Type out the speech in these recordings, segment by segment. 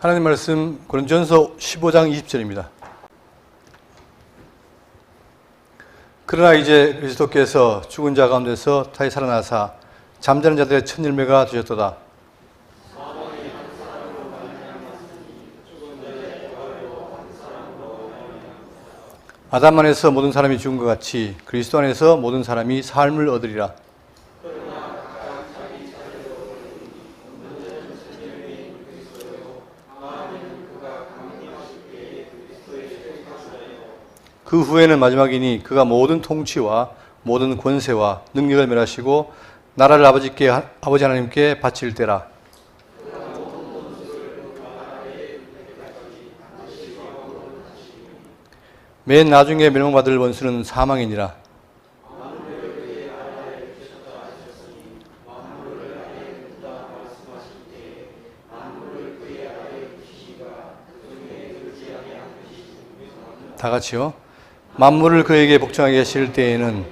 하나님 말씀 고린도전서 15장 20절입니다. 그러나 이제 그리스도께서 죽은 자 가운데서 다시 살아나사 잠자는 자들의 첫 열매가 되셨도다. 아담 안에서 모든 사람이 죽은 것 같이 그리스도 안에서 모든 사람이 삶을 얻으리라. 그 후에는 마지막이니 그가 모든 통치와 모든 권세와 능력을 멸하시고 나라를 아버지 하나님께 바칠 때라. 맨 나중에 멸망받을 원수는 사망이니라. 다 같이요. 만물을 그에게 복종하게 하실 때에는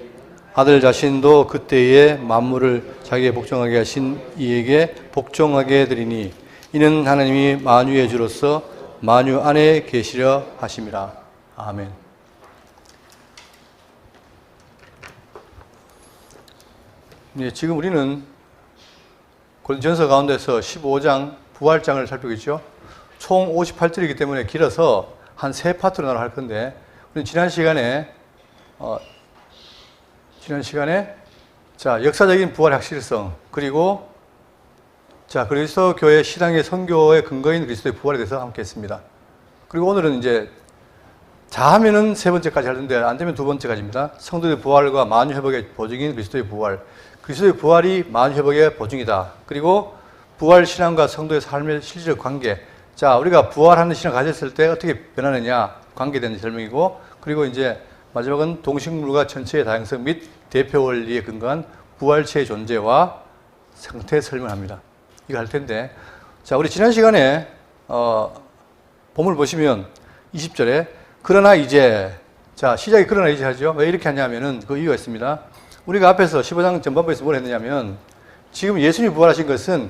아들 자신도 그때에 만물을 자기에게 복종하게 하신 이에게 복종하게 되리니 이는 하나님이 만유의 주로서 만유 안에 계시려 하심이라. 아멘. 네, 지금 우리는 고린도전서 가운데서 15장 부활장을 살피고 있죠. 총 58절이기 때문에 길어서 한 세 파트로 나눠 할 건데, 우리는 지난 시간에 자, 역사적인 부활의 확실성, 그리고 자, 그리스도 교회 신앙의 선교의 근거인 그리스도의 부활에 대해서 함께 했습니다. 그리고 오늘은 이제 자 하면은 세 번째까지 하는데 안 되면 두 번째까지입니다. 성도의 부활과 만유 회복의 보증인 그리스도의 부활. 그리스도의 부활이 만유 회복의 보증이다. 그리고 부활 신앙과 성도의 삶의 실질적 관계. 자, 우리가 부활하는 신앙을 가졌을 때 어떻게 변하느냐 관계되는 설명이고, 그리고 이제 마지막은 동식물과 전체의 다양성 및 대표 원리에 근거한 부활체의 존재와 상태 설명합니다. 이거 할 텐데, 자, 우리 지난 시간에 본문을 보시면 20절에 그러나 이제, 자, 시작이 그러나 이제 하죠. 왜 이렇게 하냐면은 그 이유가 있습니다. 우리가 앞에서 15장 전반부에서 뭘 했느냐면, 지금 예수님이 부활하신 것은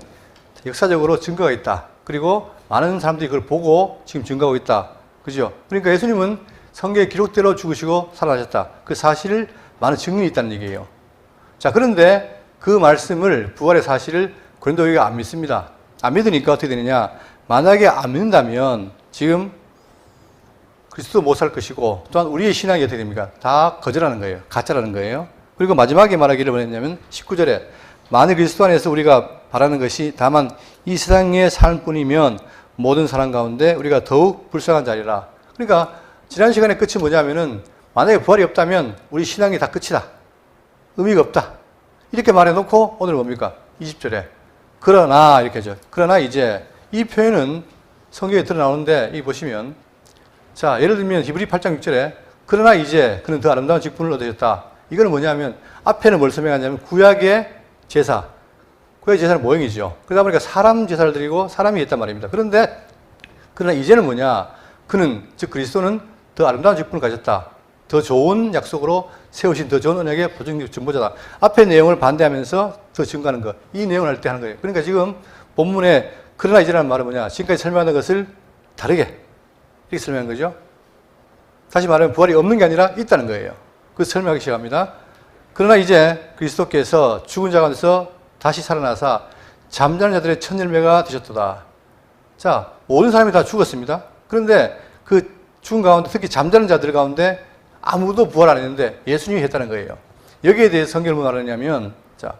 역사적으로 증거가 있다. 그리고 많은 사람들이 그걸 보고 지금 증거하고 있다. 그죠? 그러니까 예수님은 성경의 기록대로 죽으시고 살아나셨다. 그 사실을 많은 증인이 있다는 얘기예요. 자, 그런데 그 말씀을, 부활의 사실을 고린도 교회가 안 믿습니다. 안 믿으니까 어떻게 되느냐. 만약에 안 믿는다면 지금 그리스도 못 살 것이고, 또한 우리의 신앙이 어떻게 됩니까? 다 거절하는 거예요. 가짜라는 거예요. 그리고 마지막에 말하기를 원했냐면 19절에 만일 그리스도 안에서 우리가 바라는 것이 다만 이 세상의 삶뿐이면 모든 사람 가운데 우리가 더욱 불쌍한 자리라. 그러니까 지난 시간의 끝이 뭐냐면은 만약에 부활이 없다면 우리 신앙이 다 끝이다. 의미가 없다. 이렇게 말해놓고 오늘 뭡니까? 20절에 그러나 이렇게 하죠. 그러나 이제 이 표현은 성경에 드러나오는데 이 보시면, 자, 예를 들면 히브리 8장 6절에 그러나 이제 그는 더 아름다운 직분을 얻으셨다. 이거는 뭐냐면 앞에는 뭘 설명하냐면 구약의 제사, 구약의 제사는 모형이죠. 그러다 보니까 사람 제사를 드리고 사람이 했단 말입니다. 그런데 그러나 이제는 뭐냐? 그는, 즉 그리스도는 더 아름다운 직분을 가졌다. 더 좋은 약속으로 세우신 더 좋은 언약의 보증 증보자다. 앞의 내용을 반대하면서 더 증거하는 것. 이 내용을 할 때 하는 거예요. 그러니까 지금 본문에 그러나 이제라는 말은 뭐냐? 지금까지 설명하는 것을 다르게 이렇게 설명한 거죠. 다시 말하면 부활이 없는 게 아니라 있다는 거예요. 그래서 설명하기 시작합니다. 그러나 이제 그리스도께서 죽은 자 가운데서 다시 살아나사 잠자는 자들의 첫 열매가 되셨도다. 자, 모든 사람이 다 죽었습니다. 그런데 그 죽은 가운데, 특히 잠자는 자들 가운데 아무도 부활 안 했는데 예수님이 했다는 거예요. 여기에 대해서 성경을 뭐 말하냐면, 자,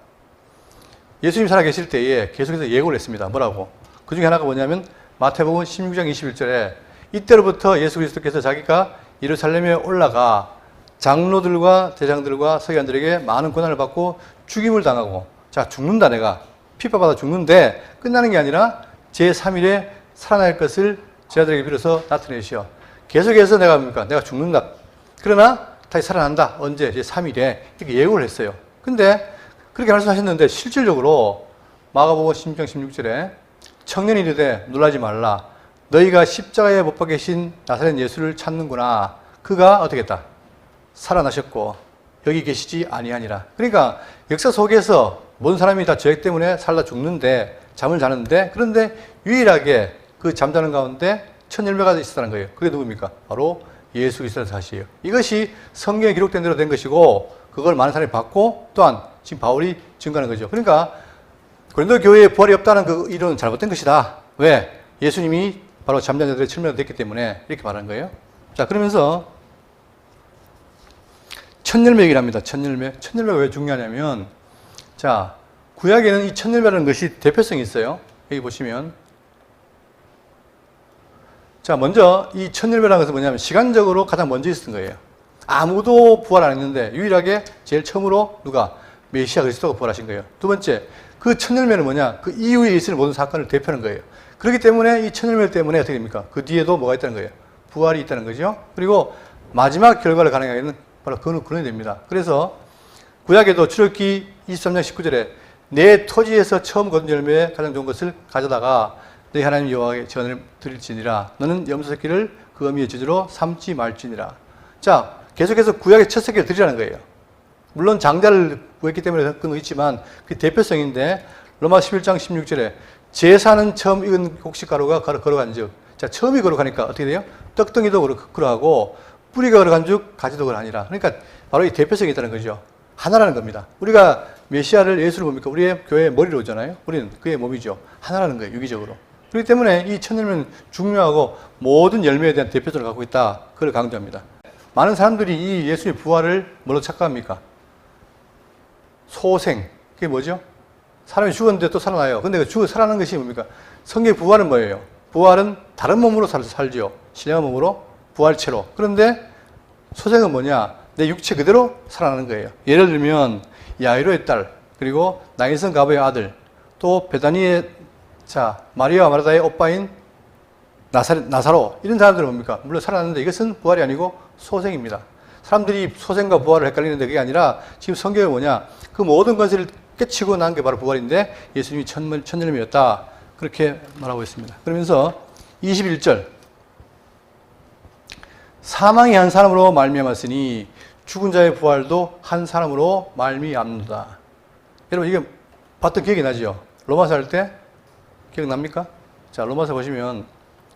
예수님 살아계실 때에 계속해서 예고를 했습니다. 뭐라고? 그 중에 하나가 뭐냐면 마태복음 16장 21절에 이때로부터 예수 그리스도께서 자기가 예루살렘에 올라가 장로들과 대장들과 서기관들에게 많은 고난을 받고 죽임을 당하고, 자, 죽는다, 내가 핍박받아 죽는데 끝나는 게 아니라 제3일에 살아날 것을 제자들에게 빌어서 나타내시오. 계속해서 내가 뭡니까? 내가 죽는다. 그러나 다시 살아난다. 언제? 제3일에. 이렇게 예고를 했어요. 근데 그렇게 말씀하셨는데 실질적으로 마가복음 16장 16절에 청년이 이르되 놀라지 말라. 너희가 십자가에 못 박혀 계신 나사렛 예수를 찾는구나. 그가 어떻게 했다? 살아나셨고 여기 계시지 아니하니라. 그러니까 역사 속에서 모든 사람이 다 죄악 때문에 살다 죽는데, 잠을 자는데, 그런데 유일하게 그 잠자는 가운데 첫 열매가 있었다는 거예요. 그게 누굽니까? 바로 예수 그리스도의 사실이에요. 이것이 성경에 기록된 대로 된 것이고 그걸 많은 사람이 받고 또한 지금 바울이 증거하는 거죠. 그러니까 고린도 교회에 부활이 없다는 그 이론은 잘못된 것이다. 왜? 예수님이 바로 잠자는 자들의 첫 열매가 됐기 때문에 이렇게 말하는 거예요. 자, 그러면서 첫 열매 얘기를 합니다. 첫 열매. 첫 열매가 왜 중요하냐면, 자, 구약에는 이 첫 열매라는 것이 대표성이 있어요. 여기 보시면. 자, 먼저 이 첫 열매라는 것은 뭐냐면 시간적으로 가장 먼저 있었던 거예요. 아무도 부활 안 했는데 유일하게 제일 처음으로 누가? 메시아 그리스도가 부활하신 거예요. 두 번째, 그 첫 열매는 뭐냐? 그 이후에 있을 모든 사건을 대표하는 거예요. 그렇기 때문에 이 첫 열매 때문에 어떻게 됩니까? 그 뒤에도 뭐가 있다는 거예요? 부활이 있다는 거죠. 그리고 마지막 결과를 가능하게 하는 바로 근원이 됩니다. 그래서 구약에도 출애굽기 23장 19절에 내 토지에서 처음 거둔 열매에 가장 좋은 것을 가져다가 내 하나님 여호와께 전을 드릴지니라. 너는 염소 새끼를 그 어미의 저주로 삼지 말지니라. 자, 계속해서 구약의 첫 새끼를 드리라는 거예요. 물론 장자를 구했기 때문에 그런 거 있지만 그 대표성인데 로마 11장 16절에 제사는 처음 익은 곡식가루가 걸어간 즉, 자, 처음이 걸어가니까 어떻게 돼요? 떡덩이도 걸어가고 뿌리가 걸어간 즉 가지도 걸어가니라. 그러니까 바로 이 대표성이 있다는 거죠. 하나라는 겁니다. 우리가 메시아를 예수를 뭡니까? 우리의 교회의 머리로 오잖아요. 우리는 그의 몸이죠. 하나라는 거예요. 유기적으로. 그렇기 때문에 이 첫 열매는 중요하고 모든 열매에 대한 대표성을 갖고 있다. 그걸 강조합니다. 많은 사람들이 이 예수의 부활을 뭘로 착각합니까? 소생. 그게 뭐죠? 사람이 죽었는데 또 살아나요. 근데 그 살아나는 것이 뭡니까? 성경의 부활은 뭐예요? 부활은 다른 몸으로 살죠. 신령한 몸으로 부활체로. 그런데 소생은 뭐냐? 내 육체 그대로 살아나는 거예요. 예를 들면 야이로의 딸, 그리고 나인성 가브의 아들, 또 베다니의 마리아와 마르다의 오빠인 나사로, 이런 사람들은 뭡니까? 물론 살아났는데 이것은 부활이 아니고 소생입니다. 사람들이 소생과 부활을 헷갈리는데 그게 아니라 지금 성경이 뭐냐? 그 모든 것을 깨치고 난 게 바로 부활인데 예수님이 첫 열매였다. 그렇게 말하고 있습니다. 그러면서 21절 사망이 한 사람으로 말미암았으니 죽은 자의 부활도 한 사람으로 말미암는다. 여러분 이게 봤던 기억이 나죠? 로마서 할 때 기억납니까? 자, 로마서 보시면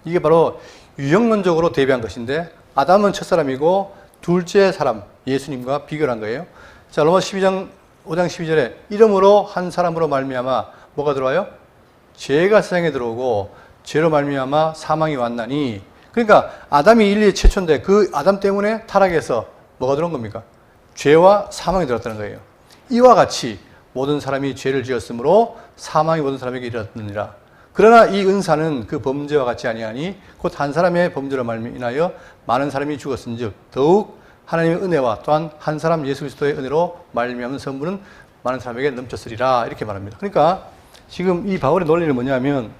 이게 바로 유형론적으로 대비한 것인데 아담은 첫사람이고 둘째 사람 예수님과 비교를 한 거예요. 자, 로마서 5장 12절에 이름으로 한 사람으로 말미암아 뭐가 들어와요? 죄가 세상에 들어오고 죄로 말미암아 사망이 왔나니, 그러니까 아담이 인류의 최초인데 그 아담 때문에 타락해서 뭐가 들어온 겁니까? 죄와 사망이 들어왔다는 거예요. 이와 같이 모든 사람이 죄를 지었으므로 사망이 모든 사람에게 이르렀느니라. 그러나 이 은사는 그 범죄와 같이 아니하니 곧 한 사람의 범죄로 말미암아 많은 사람이 죽었은즉 더욱 하나님의 은혜와 또한 한 사람 예수 그리스도의 은혜로 말미암은 선물은 많은 사람에게 넘쳤으리라. 이렇게 말합니다. 그러니까 지금 이 바울의 논리는 뭐냐면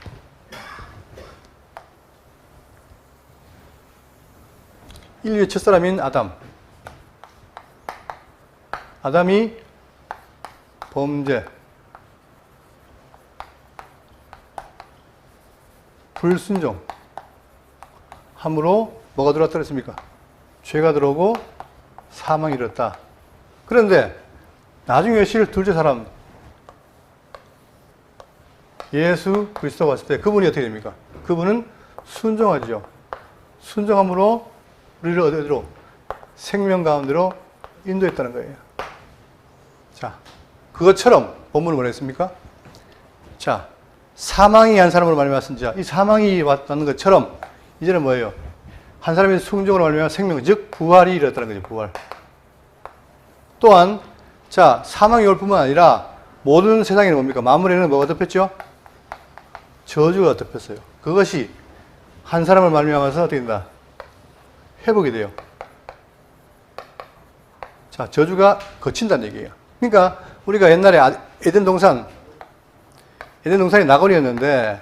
인류의 첫사람인 아담이 범죄, 불순종 함으로 뭐가 들어왔다 그랬습니까? 죄가 들어오고 사망이 일었다. 그런데 나중에 오실 둘째 사람 예수 그리스도가 왔을 때 그분이 어떻게 됩니까? 그분은 순종하죠. 순종함으로 우리를 어디로? 생명 가운데로 인도했다는 거예요. 자, 그것처럼 본문을 뭐라 했습니까? 자, 사망이 한 사람으로 말미암았은지, 이 사망이 왔다는 것처럼 이제는 뭐예요? 한 사람의 순종으로 말미암아 생명, 즉 부활이 일어났다는 거죠. 부활. 또한 자, 사망이 올 뿐만 아니라 모든 세상에는 뭡니까? 만물에는 뭐가 덮였죠? 저주가 덮였어요. 그것이 한 사람을 말미암아서 어떻게 된다? 회복이 돼요. 자, 저주가 거친다는 얘기예요. 그러니까 우리가 옛날에 에덴 동산이 낙원이었는데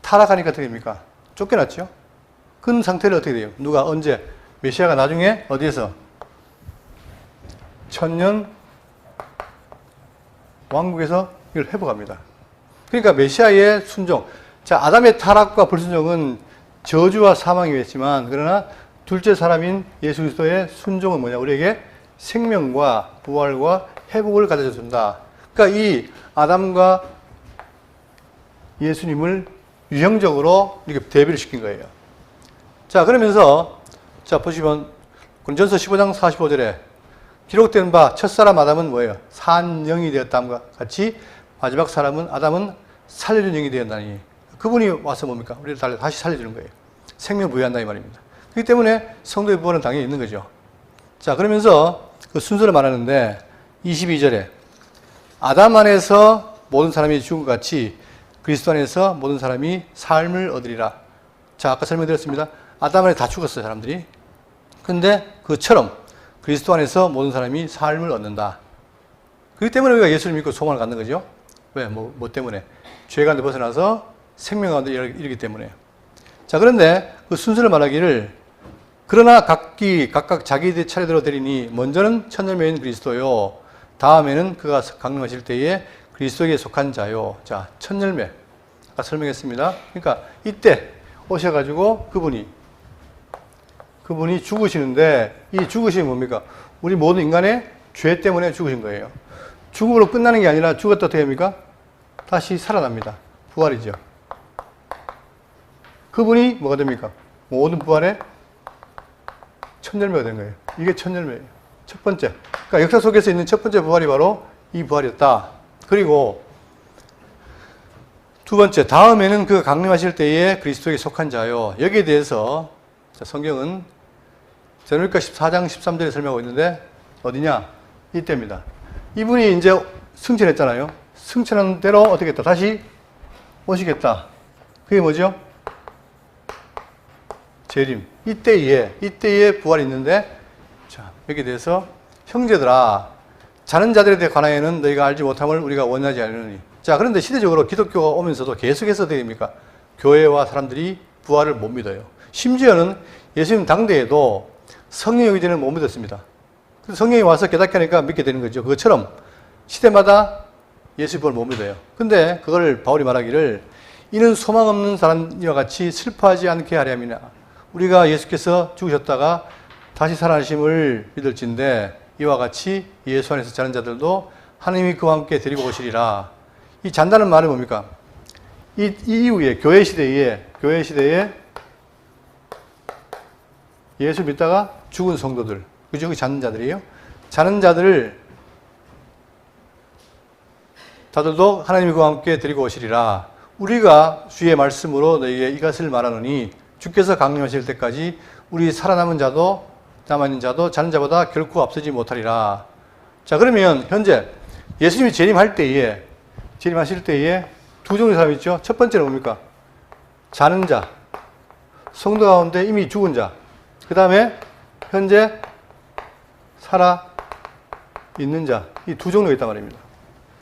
타락하니까 어떻게 됩니까? 쫓겨났죠? 그 상태를 어떻게 돼요? 누가 언제? 메시아가 나중에 어디에서? 천년 왕국에서 이걸 회복합니다. 그러니까 메시아의 순종. 자, 아담의 타락과 불순종은 저주와 사망이 있지만 그러나 둘째 사람인 예수 그리스도의 순종은 뭐냐? 우리에게 생명과 부활과 회복을 가져다 준다. 그러니까 이 아담과 예수님을 유형적으로 이렇게 대비를 시킨 거예요. 자, 그러면서, 자, 보시면, 군전서 15장 45절에 기록된 바 첫사람 아담은 뭐예요? 산 영이 되었다함과 같이 마지막 사람은 아담은 살려준 영이 되었나니. 그분이 와서 뭡니까? 우리를 다시 살려주는 거예요. 생명 부여한다 이 말입니다. 그렇기 때문에 성도의 부활은 당연히 있는 거죠. 자, 그러면서 그 순서를 말하는데 22절에 아담 안에서 모든 사람이 죽은 것 같이 그리스도 안에서 모든 사람이 삶을 얻으리라. 자, 아까 설명드렸습니다. 아담 안에 다 죽었어요, 사람들이. 근데 그처럼 그리스도 안에서 모든 사람이 삶을 얻는다. 그렇기 때문에 우리가 예수를 믿고 소망을 갖는 거죠. 왜? 뭐 때문에? 죄 가운데 벗어나서 생명 가운데 이르기 때문에. 자, 그런데 그 순서를 말하기를 그러나 각각 자기 차례대로 되리니 먼저는 천열매인 그리스도요. 다음에는 그가 강림하실 때에 그리스도에게 속한 자요. 자, 천열매. 아까 설명했습니다. 그러니까 이때 오셔가지고 그분이 죽으시는데 이 죽으심이 뭡니까? 우리 모든 인간의 죄 때문에 죽으신 거예요. 죽음으로 끝나는 게 아니라 죽었다 어떻게 합니까? 다시 살아납니다. 부활이죠. 그분이 뭐가 됩니까? 모든 부활의 첫열매가 된 거예요. 이게 첫열매예요. 첫 번째. 그러니까 역사 속에서 있는 첫 번째 부활이 바로 이 부활이었다. 그리고 두 번째, 다음에는 그가 강림하실 때에 그리스도에게 속한 자요. 여기에 대해서 성경은 데살로니가 14장 13절에 설명하고 있는데 어디냐? 이때입니다. 이분이 이제 승천했잖아요. 승천한 대로 어떻게 했다? 다시 오시겠다. 그게 뭐죠? 재림. 이때에 부활이 있는데, 자, 여기에 대해서 형제들아, 자는 자들에 대해 관하여는 너희가 알지 못함을 우리가 원하지 않으니. 자, 그런데 시대적으로 기독교가 오면서도 계속해서 어떻게 됩니까? 교회와 사람들이 부활을 못 믿어요. 심지어는 예수님 당대에도 성령 오기 전에 못 믿었습니다. 그래서 성령이 와서 깨닫게 하니까 믿게 되는 거죠. 그것처럼 시대마다 예수 부활을 못 믿어요. 근데 그걸 바울이 말하기를 이는 소망 없는 사람이와 같이 슬퍼하지 않게 하려 함이나 우리가 예수께서 죽으셨다가 다시 살아나심을 믿을진데 이와 같이 예수 안에서 자는 자들도 하나님이 그와 함께 데리고 오시리라. 이 잔다는 말은 뭡니까? 이 이후에 교회 시대에 예수 믿다가 죽은 성도들, 그죠? 자는 자들이에요. 자는 자들을 다들도 하나님이 그와 함께 데리고 오시리라. 우리가 주의 말씀으로 너희에게 이것을 말하노니 주께서 강림하실 때까지 우리 살아남은 자도 남아있는 자도 자는 자보다 결코 앞서지 못하리라. 자, 그러면 현재 예수님이 재림하실 때에 두 종류의 사람이 있죠. 첫 번째는 뭡니까? 자는 자, 성도 가운데 이미 죽은 자. 그 다음에 현재 살아 있는 자. 이 두 종류가 있단 말입니다.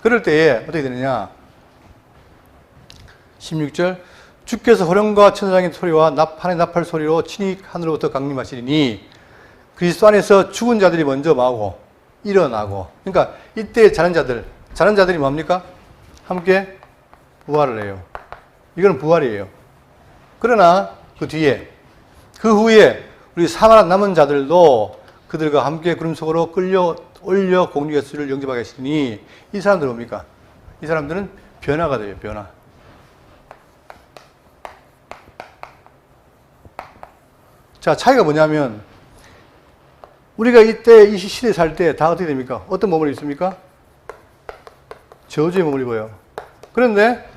그럴 때에 어떻게 되느냐? 16절 주께서 호령과 천사장의 소리와 하늘의 나팔 소리로 친히 하늘로부터 강림하시리니 그리스도 안에서 죽은 자들이 먼저 마고 일어나고. 그러니까 이때 자는 자들이 뭡니까? 함께 부활을 해요. 이건 부활이에요. 그러나 그 후에 우리 살아남은 자들도 그들과 함께 구름 속으로 끌려 올려 공중의 수를 영접하게 하시니 이 사람들은 뭡니까? 이 사람들은 변화가 돼요. 변화. 자, 차이가 뭐냐면 우리가 이때 이 시대에 살 때 다 어떻게 됩니까? 어떤 몸을 입습니까? 저주의 몸을 입어요. 그런데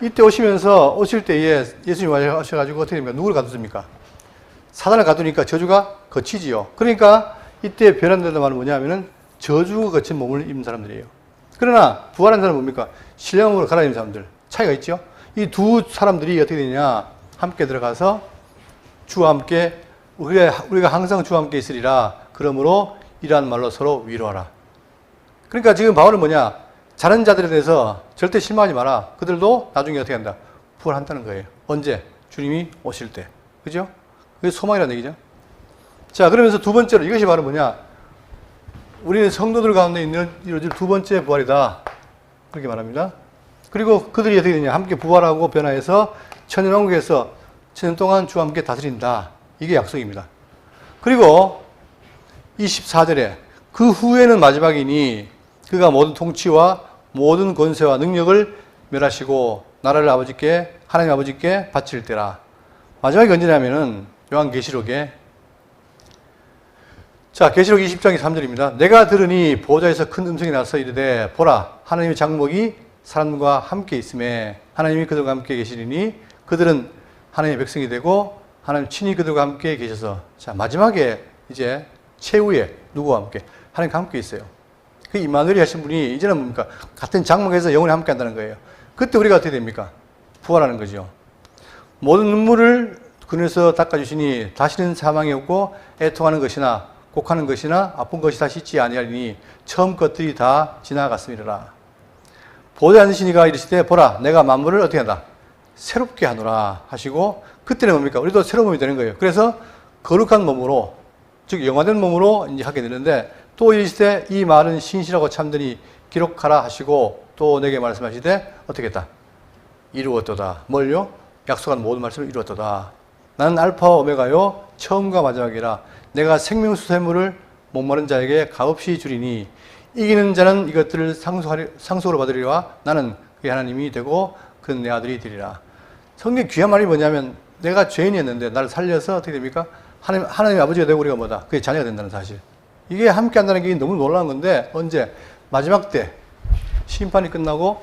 이때 오실 때에 예수님 오셔가지고 어떻게 됩니까? 누구를 가두십니까? 사단을 가두니까 저주가 거치지요. 그러니까 이때 변한다는 말은 뭐냐면은 저주가 거친 몸을 입은 사람들이에요. 그러나 부활한 사람은 뭡니까? 신령으로 갈아입은 사람들. 차이가 있죠? 이 두 사람들이 어떻게 되냐? 함께 들어가서 주와 함께 우리가 항상 주와 함께 있으리라. 그러므로 이러한 말로 서로 위로하라. 그러니까 지금 바울은 뭐냐? 자는 자들에 대해서 절대 실망하지 마라. 그들도 나중에 어떻게 한다? 부활한다는 거예요. 언제? 주님이 오실 때. 그죠? 그게 소망이라는 얘기죠. 자, 그러면서 두 번째로 이것이 바로 뭐냐? 우리는 성도들 가운데 이루어질 두 번째 부활이다. 그렇게 말합니다. 그리고 그들이 어떻게 되냐? 함께 부활하고 변화해서 천년왕국에서 천년 동안 주와 함께 다스린다. 이게 약속입니다. 그리고 24절에 그 후에는 마지막이니 그가 모든 통치와 모든 권세와 능력을 멸하시고 나라를 아버지께 하나님 아버지께 바칠 때라. 마지막에 언제냐면은 요한계시록에 자, 계시록 20장 3절입니다. 내가 들으니 보호자에서 큰 음성이 나서 이르되 보라 하나님의 장목이 사람과 함께 있음에 하나님이 그들과 함께 계시리니 그들은 하나님의 백성이 되고 하나님 친히 그들과 함께 계셔서 자, 마지막에 이제 최후에 누구와 함께 하나님과 함께 있어요. 그 임마누엘이 하신 분이 이제는 뭡니까? 같은 장막에서 영원히 함께 한다는 거예요. 그때 우리가 어떻게 됩니까? 부활하는 거죠. 모든 눈물을 그늘에서 닦아주시니 다시는 사망이 없고 애통하는 것이나 곡하는 것이나 아픈 것이 다시 있지 아니하리니 처음 것들이 다 지나갔음이라. 보좌에 앉으시니가 이르시되 보라 내가 만물을 어떻게 한다? 새롭게 하노라 하시고 그때는 뭡니까? 우리도 새로운 몸이 되는 거예요. 그래서 거룩한 몸으로 즉 영화된 몸으로 이제 하게 되는데 또 이르시되 이 말은 신실하고 참되니 기록하라 하시고 또 내게 말씀하시되 어떻게 했다? 이루었도다. 뭘요? 약속한 모든 말씀을 이루었도다. 나는 알파와 오메가요 처음과 마지막이라. 내가 생명수샘물을 목마른 자에게 값없이 주리니 이기는 자는 이것들을 상속으로 받으리라. 나는 그의 하나님이 되고 그는 내 아들이 되리라. 성경 귀한 말이 뭐냐면 내가 죄인이었는데 나를 살려서 어떻게 됩니까? 하나님 아버지가 되고 우리가 뭐다? 그의 자녀가 된다는 사실. 이게 함께 한다는 게 너무 놀라운 건데 언제? 마지막 때 심판이 끝나고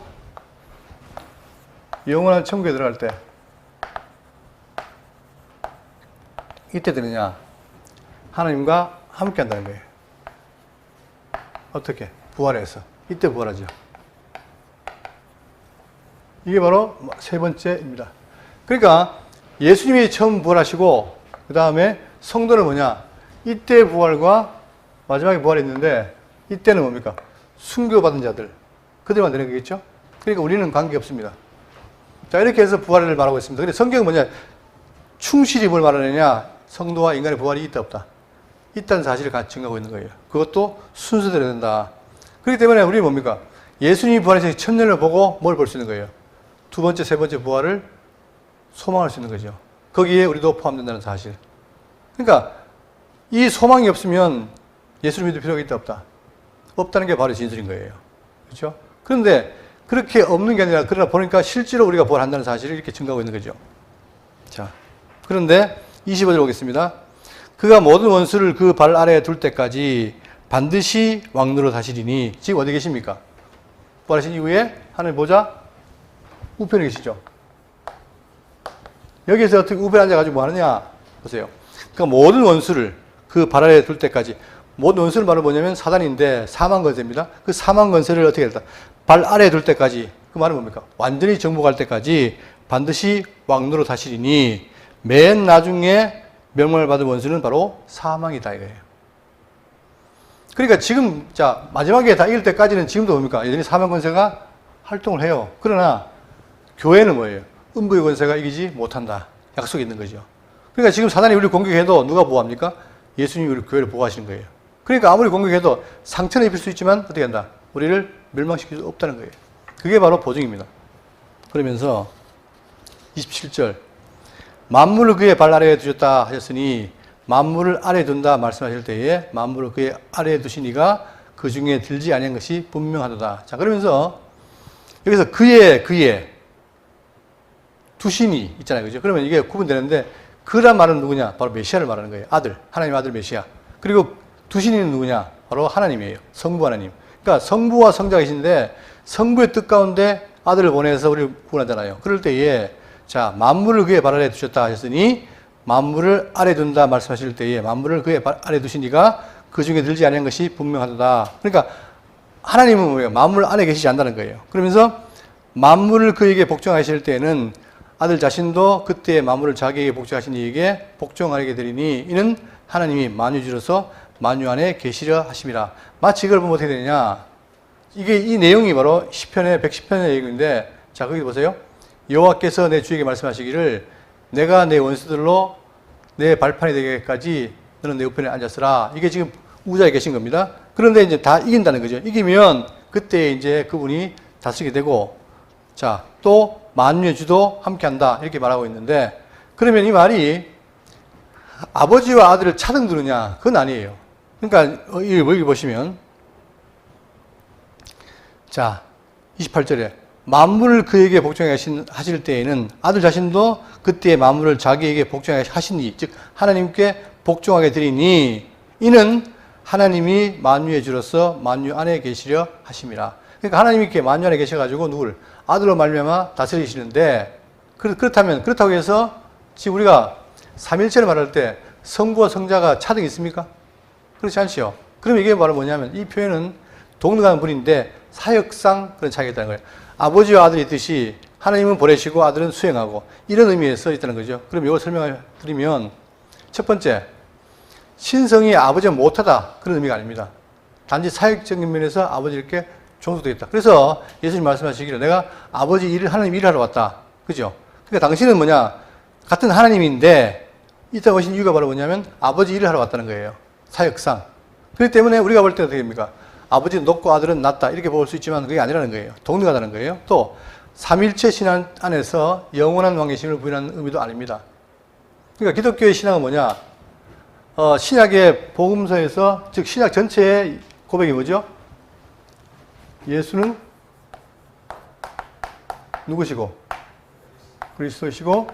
영원한 천국에 들어갈 때 이때 되느냐? 하나님과 함께 한다는 거예요. 어떻게? 부활해서. 이때 부활하죠. 이게 바로 세 번째입니다. 그러니까 예수님이 처음 부활하시고 그 다음에 성도는 뭐냐? 이때 부활과 마지막에 부활이 있는데 이때는 뭡니까? 순교받은 자들. 그들만 되는 거겠죠? 그러니까 우리는 관계없습니다. 자, 이렇게 해서 부활을 말하고 있습니다. 근데 성경은 뭐냐? 충실히 뭘 말하느냐? 성도와 인간의 부활이 있다 없다. 있다는 사실을 같이 증거하고 있는 거예요. 그것도 순서대로 된다. 그렇기 때문에 우리는 뭡니까? 예수님이 부활해서 천년을 보고 뭘 볼 수 있는 거예요? 두 번째, 세 번째 부활을 소망할 수 있는 거죠. 거기에 우리도 포함된다는 사실. 그러니까 이 소망이 없으면 예수를 믿을 필요가 있다 없다. 없다는 게 바로 진술인 거예요. 그렇죠? 그런데 그렇게 없는 게 아니라 그러나 보니까 실제로 우리가 부활한다는 사실을 이렇게 증거하고 있는 거죠. 자, 그런데 25절 보겠습니다. 그가 모든 원수를 그 발 아래에 둘 때까지 반드시 왕노로 다시리니. 지금 어디 계십니까? 부활하신 이후에 하늘 보좌 우편에 계시죠. 여기서 어떻게 우편에 앉아가지고 뭐 하느냐 보세요. 그러니까 모든 원수를 그 발 아래에 둘 때까지. 모든 원수를 말은 뭐냐면 사단인데 사망 권세입니다. 그 사망 권세를 어떻게 했다? 발 아래에 둘 때까지. 그 말은 뭡니까? 완전히 정복할 때까지 반드시 왕노로 다시리니. 맨 나중에 명령을 받은 원수는 바로 사망이다 이거예요. 그러니까 지금 자 마지막에 다 이길 때까지는 지금도 뭡니까? 여전히 사망 권세가 활동을 해요. 그러나 교회는 뭐예요? 음부의 권세가 이기지 못한다. 약속이 있는 거죠. 그러니까 지금 사단이 우리를 공격해도 누가 보호합니까? 예수님이 우리 교회를 보호하시는 거예요. 그러니까 아무리 공격해도 상처는 입힐 수 있지만 어떻게 한다? 우리를 멸망시킬 수 없다는 거예요. 그게 바로 보증입니다. 그러면서 27절 만물을 그의 발 아래에 두셨다 하셨으니 만물을 아래에 둔다 말씀하실 때에 만물을 그의 아래에 두시니가 그 중에 들지 아니한 것이 분명하도다. 자, 그러면서 여기서 그의 두시니 있잖아요. 그죠? 그러면 이게 구분되는데 그란 말은 누구냐? 바로 메시아를 말하는 거예요. 아들. 하나님의 아들 메시아. 그리고 두시니는 누구냐? 바로 하나님이에요. 성부 하나님. 그러니까 성부와 성자가 계신데 성부의 뜻 가운데 아들을 보내서 우리를 구원하잖아요. 그럴 때에 자, 만물을 그의 발 아래에 두셨다 하셨으니 만물을 아래 둔다 말씀하실 때에 만물을 그의 발 아래에 두시니가 그 중에 들지 아니한 것이 분명하도다. 그러니까 하나님은 뭐예요? 만물 안에 계시지 않는다는 거예요. 그러면서 만물을 그에게 복종하실 때에는 아들 자신도 그때 만물을 자기에게 복종하신 이에게 복종하게 되리니 이는 하나님이 만유주로서 만유 안에 계시려 하심이라. 마치 이걸 보면 어떻게 되느냐? 이게 이 내용이 바로 시편의 110편의 내용인데 자, 거기 보세요. 여호와께서 내 주에게 말씀하시기를 내가 내 원수들로 내 발판이 되기까지 너는 내 우편에 앉았으라. 이게 지금 우자에 계신 겁니다. 그런데 이제 다 이긴다는 거죠. 이기면 그때 이제 그분이 다스리게 되고 자, 또 만유의 주도 함께 한다. 이렇게 말하고 있는데 그러면 이 말이 아버지와 아들을 차등 두느냐? 그건 아니에요. 그러니까 여기 보시면 자, 28절에 만물을 그에게 복종하게 하실 때에는 아들 자신도 그때의 만물을 자기에게 복종하게 하시니, 즉 하나님께 복종하게 되리니 이는 하나님이 만유의 주로서 만유 안에 계시려 하심이라. 그러니까 하나님이 이렇게 만유 안에 계셔가지고 누구를 아들로 말미암아 다스리시는데, 그렇다고 해서 지금 우리가 삼일체를 말할 때 성부와 성자가 차등이 있습니까? 그렇지 않지요. 그럼 이게 바로 뭐냐면 이 표현은 동등한 분인데 사역상 그런 차이가 있다는 거예요. 아버지와 아들이 있듯이 하나님은 보내시고 아들은 수행하고, 이런 의미에서 있다는 거죠. 그럼 이걸 설명을 드리면, 첫 번째, 신성이 아버지가 못하다, 그런 의미가 아닙니다. 단지 사역적인 면에서 아버지께 종속되겠다. 그래서 예수님 말씀하시기를 내가 아버지 일을, 하나님 일을 하러 왔다. 그죠? 그러니까 당신은 뭐냐? 같은 하나님인데 이따 오신 이유가 바로 뭐냐면 아버지 일을 하러 왔다는 거예요. 사역상. 그렇기 때문에 우리가 볼 때 어떻게 됩니까? 아버지는 높고 아들은 낮다, 이렇게 볼 수 있지만 그게 아니라는 거예요. 동등하다는 거예요. 또 삼일체 신앙 안에서 영원한 왕계심을 부인하는 의미도 아닙니다. 그러니까 기독교의 신앙은 뭐냐? 신약의 복음서에서, 즉 신약 전체의 고백이 뭐죠? 예수는 누구시고 그리스도시고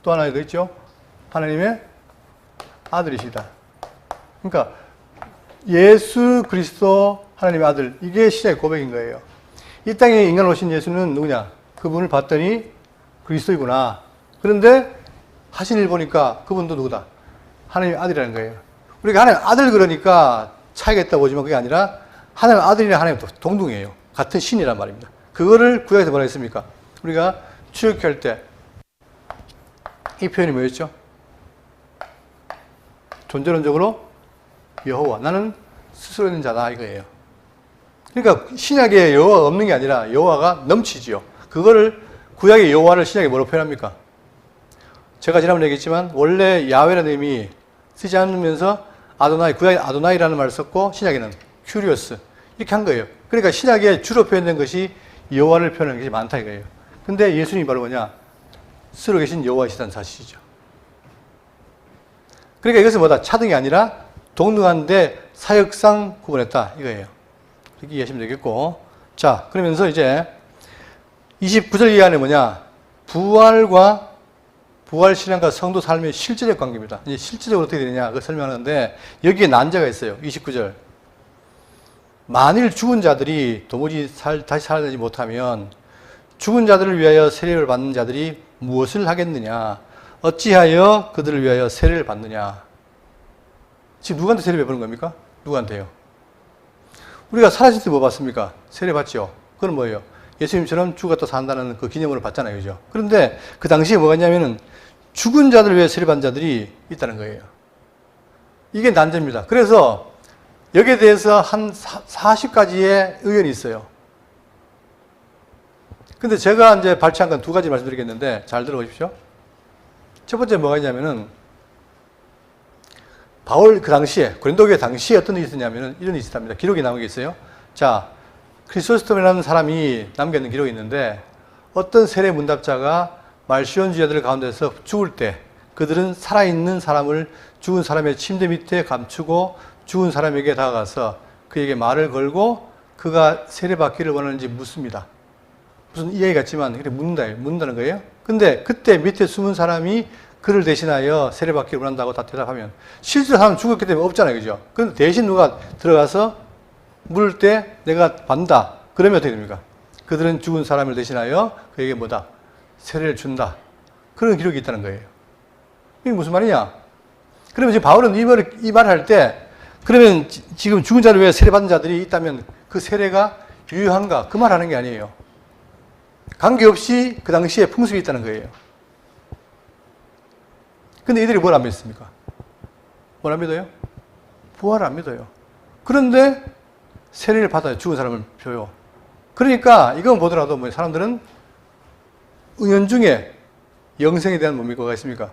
또 하나 더 있죠? 하나님의 아들이시다. 그러니까 예수 그리스도 하나님의 아들, 이게 신약의 고백인 거예요. 이 땅에 인간으로 오신 예수는 누구냐? 그분을 봤더니 그리스도이구나. 그런데 하신 일 보니까 그분도 누구다? 하나님의 아들이라는 거예요. 우리가 하나님 아들 그러니까 차이가 있다고 보지만 그게 아니라 하나님 아들이랑 하나님 동등해요. 같은 신이란 말입니다. 그거를 구약에서 뭐라 했습니까? 우리가 출애굽할 때 이 표현이 뭐였죠? 존재론적으로 여호와, 나는 스스로 있는 자다, 이거예요. 그러니까 신약에 여호와가 없는 게 아니라 여호와가 넘치지요. 그거를 구약의 여호와를 신약에 뭐로 표현합니까? 제가 지난번에 얘기했지만 원래 야훼라는 의미 쓰지 않으면서 아도나이, 구약에 아도나이라는 말을 썼고 신약에는 큐리오스 이렇게 한 거예요. 그러니까 신약에 주로 표현된 것이 여호와를 표현하는 것이 많다 이거예요. 근데 예수님이 바로 뭐냐? 스스로 계신 여호와이시다는 사실이죠. 그러니까 이것은 뭐다? 차등이 아니라 동등한데 사역상 구분했다 이거예요. 이렇게 이해하시면 되겠고, 자 그러면서 이제 29절 이하는 뭐냐? 부활과 부활신앙과 성도 삶의 실제적 관계입니다. 이제 실제적으로 어떻게 되느냐 그걸 설명하는데 여기에 난제가 있어요. 29절. 만일 죽은 자들이 도무지 다시 살아나지 못하면 죽은 자들을 위하여 세례를 받는 자들이 무엇을 하겠느냐? 어찌하여 그들을 위하여 세례를 받느냐? 지금 누구한테 세례 베푸는 겁니까? 누구한테요? 우리가 사라질 때 뭐 받습니까? 세례 받죠. 그건 뭐예요? 예수님처럼 죽었다 산다는 그 기념으로 받잖아요. 그죠? 그런데 그 당시에 뭐가 있냐면은 죽은 자들을 위해 세례 받는 자들이 있다는 거예요. 이게 난제입니다. 그래서 여기에 대해서 한 40가지의 의견이 있어요. 근데 제가 이제 발췌한 건 두 가지 말씀드리겠는데 잘 들어보십시오. 첫 번째 뭐가 있냐면은 바울 그 당시에, 고린도교회 당시에 어떤 일이 있었냐면은 이런 일이 있었답니다. 기록이 남은 게 있어요. 자, 크리소스톰이라는 사람이 남겨놓은 기록이 있는데 어떤 세례 문답자가 말시온주의자들 가운데서 죽을 때 그들은 살아있는 사람을 죽은 사람의 침대 밑에 감추고 죽은 사람에게 다가가서 그에게 말을 걸고 그가 세례받기를 원하는지 묻습니다. 무슨 이야기 같지만 그렇게 묻는다는 거예요. 근데 그때 밑에 숨은 사람이 그를 대신하여 세례받기를 원한다고 다 대답하면 실제로 사람 죽었기 때문에 없잖아요. 그죠? 그런데 대신 누가 들어가서 물을 때 내가 받는다. 그러면 어떻게 됩니까? 그들은 죽은 사람을 대신하여 그에게 뭐다? 세례를 준다. 그런 기록이 있다는 거예요. 이게 무슨 말이냐? 그러면 지금 바울은 이 말을 할 때 그러면 지금 죽은 자를 위해 세례받는 자들이 있다면 그 세례가 유효한가? 그 말 하는 게 아니에요. 관계없이 그 당시에 풍습이 있다는 거예요. 근데 이들이 뭘 안 믿습니까? 뭘 안 믿어요? 부활을 안 믿어요. 그런데 세례를 받아요. 죽은 사람을 줘요. 그러니까 이건 보더라도 뭐 사람들은 은연중에 영생에 대한 뭐가 있습니까?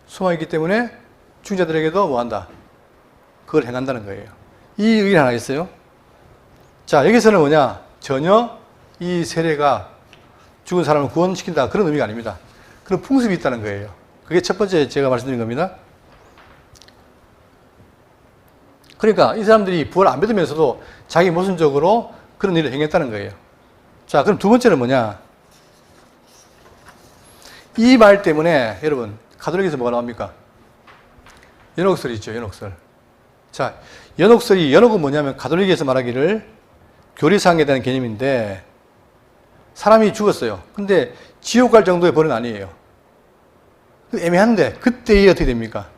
소망이 있기 때문에 죽은 자들에게도 뭐 한다? 그걸 행한다는 거예요. 이 의견 하나 있어요. 자, 여기서는 뭐냐? 전혀 이 세례가 죽은 사람을 구원시킨다. 그런 의미가 아닙니다. 그런 풍습이 있다는 거예요. 그게 첫 번째 제가 말씀드린 겁니다. 그러니까 이 사람들이 부활을 안 믿으면서도 자기 모순적으로 그런 일을 행했다는 거예요. 자, 그럼 두 번째는 뭐냐? 이 말 때문에 여러분 가톨릭에서 뭐가 나옵니까? 연옥설이 있죠. 연옥설. 자, 연옥은 뭐냐면 가톨릭에서 말하기를 교리상에 대한 개념인데 사람이 죽었어요. 근데 지옥 갈 정도의 벌은 아니에요. 애매한데 그때에 어떻게 됩니까?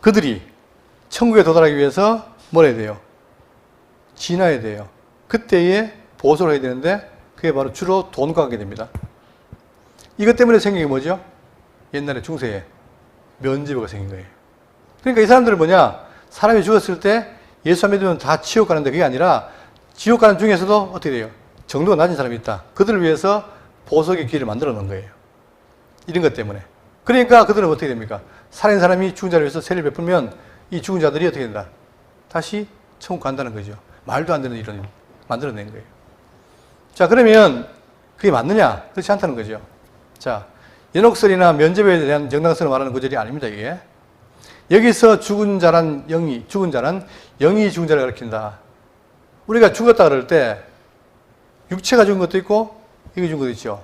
그들이 천국에 도달하기 위해서 뭘 해야 돼요? 지나야 돼요. 그때에 보호를 해야 되는데 그게 바로 주로 돈과 관계 됩니다. 이것 때문에 생긴 게 뭐죠? 옛날에 중세에 면죄부가 생긴 거예요. 그러니까 이 사람들은 뭐냐? 사람이 죽었을 때 예수 안 믿으면 다 지옥 가는데 그게 아니라 지옥 가는 중에서도 어떻게 돼요? 정도가 낮은 사람이 있다. 그들을 위해서 보석의 길을 만들어 놓은 거예요. 이런 것 때문에. 그러니까 그들은 어떻게 됩니까? 살인 사람이 죽은 자를 위해서 세를 베풀면 이 죽은 자들이 어떻게 된다? 다시 천국 간다는 거죠. 말도 안 되는 이런 만들어낸 거예요. 자, 그러면 그게 맞느냐? 그렇지 않다는 거죠. 자, 연옥설이나 면죄부에 대한 정당성을 말하는 구절이 아닙니다, 이게. 여기서 죽은 자란 영이 죽은 자를 가리킨다. 우리가 죽었다 그럴 때 육체가 죽은 것도 있고 영이 죽은 것도 있죠.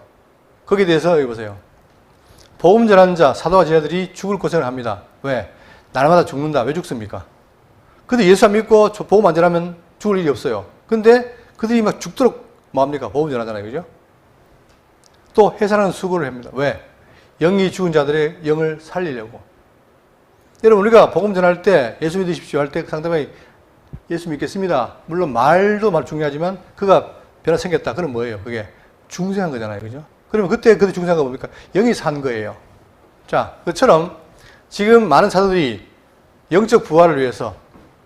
거기에 대해서 여기 보세요. 복음 전하는 자, 사도와 제자들이 죽을 고생을 합니다. 왜? 날마다 죽는다. 왜 죽습니까? 근데 예수 안 믿고 복음 안 전하면 죽을 일이 없어요. 근데 그들이 막 죽도록 뭐합니까? 복음 전하잖아요. 그죠? 또 해산하는 수고를 합니다. 왜? 영이 죽은 자들의 영을 살리려고. 여러분, 우리가 복음 전할 때 예수 믿으십시오 할 때 상대방이 예수 믿겠습니다. 물론 말도 중요하지만 그가 변화 생겼다. 그럼 뭐예요? 그게 중생한 거잖아요. 그죠? 그러면 그때 그 중생한 거 뭡니까? 영이 산 거예요. 자, 그처럼 지금 많은 사도들이 영적 부활을 위해서,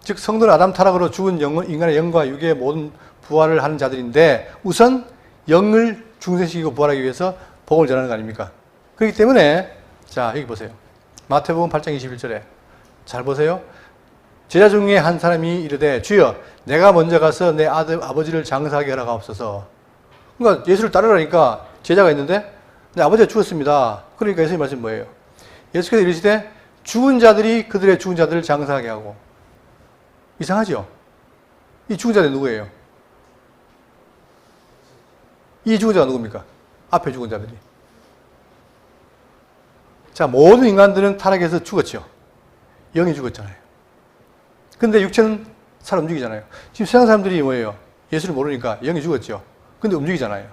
즉 성도는 아담 타락으로 죽은 인간의 영과 육의 모든 부활을 하는 자들인데 우선 영을 중생시키고 부활하기 위해서 복음을 전하는 거 아닙니까? 그렇기 때문에 자, 여기 보세요. 마태복음 8장 21절에 잘 보세요. 제자 중에 한 사람이 이르되 주여 내가 먼저 가서 내 아버지를 장사하게 하라옵소서. 그러니까 예수를 따르라니까 제자가 있는데 내 아버지가 죽었습니다. 그러니까 예수님 말씀 뭐예요? 예수께서 이르시되 죽은 자들이 그들의 죽은 자들을 장사하게 하고. 이상하죠? 이 죽은 자들이 누구예요? 이 죽은 자가 누굽니까? 앞에 죽은 자들이. 자, 모든 인간들은 타락해서 죽었죠. 영이 죽었잖아요. 근데 육체는 잘 움직이잖아요. 지금 세상 사람들이 뭐예요? 예수를 모르니까 영이 죽었죠. 근데 움직이잖아요.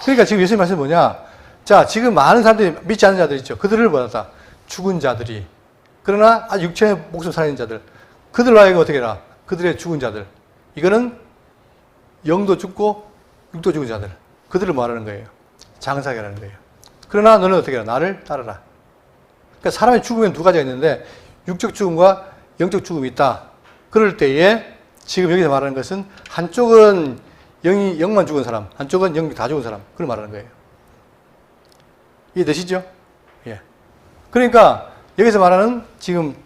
그러니까 지금 예수님 말씀이 뭐냐? 자, 지금 많은 사람들이 믿지 않는 자들 있죠. 그들을 뭐다? 죽은 자들이. 그러나 아직 육체의 목숨 살아있는 자들. 그들로 하여금 어떻게 해라? 그들의 죽은 자들. 이거는 영도 죽고 육도 죽은 자들. 그들을 말하는 거예요. 장사하게 하는 거예요. 그러나 너는 어떻게 해라? 나를 따르라. 그러니까 사람이 죽으면 두 가지가 있는데 육적 죽음과 영적 죽음이 있다. 그럴 때에 지금 여기서 말하는 것은 한쪽은 영만 죽은 사람, 한쪽은 영이 다 죽은 사람. 그걸 말하는 거예요. 이해되시죠? 예. 그러니까 여기서 말하는 지금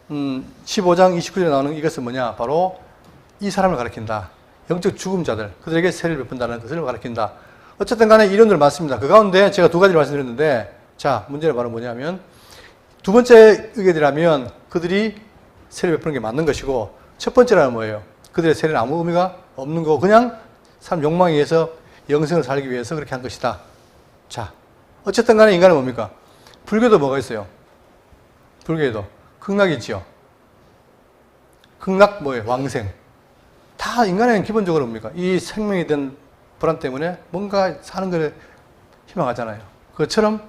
15장 29절에 나오는 이것은 뭐냐? 바로 이 사람을 가리킨다. 영적 죽음자들, 그들에게 세를 베푼다는 것을 가리킨다. 어쨌든 간에 이론들 많습니다. 그 가운데 제가 두 가지를 말씀드렸는데 자, 문제는 바로 뭐냐면 두 번째 의견이라면 그들이 세를 베푸는 게 맞는 것이고 첫 번째라는 뭐예요? 그들의 세례는 아무 의미가 없는 거고 그냥 사람 욕망에 의해서 영생을 살기 위해서 그렇게 한 것이다. 자, 어쨌든 간에 인간은 뭡니까? 불교도 뭐가 있어요? 불교에도 극락이 있죠. 극락 뭐예요? 왕생. 다 인간은 기본적으로 뭡니까? 이 생명에 대한 불안 때문에 뭔가 사는 것을 희망하잖아요. 그것처럼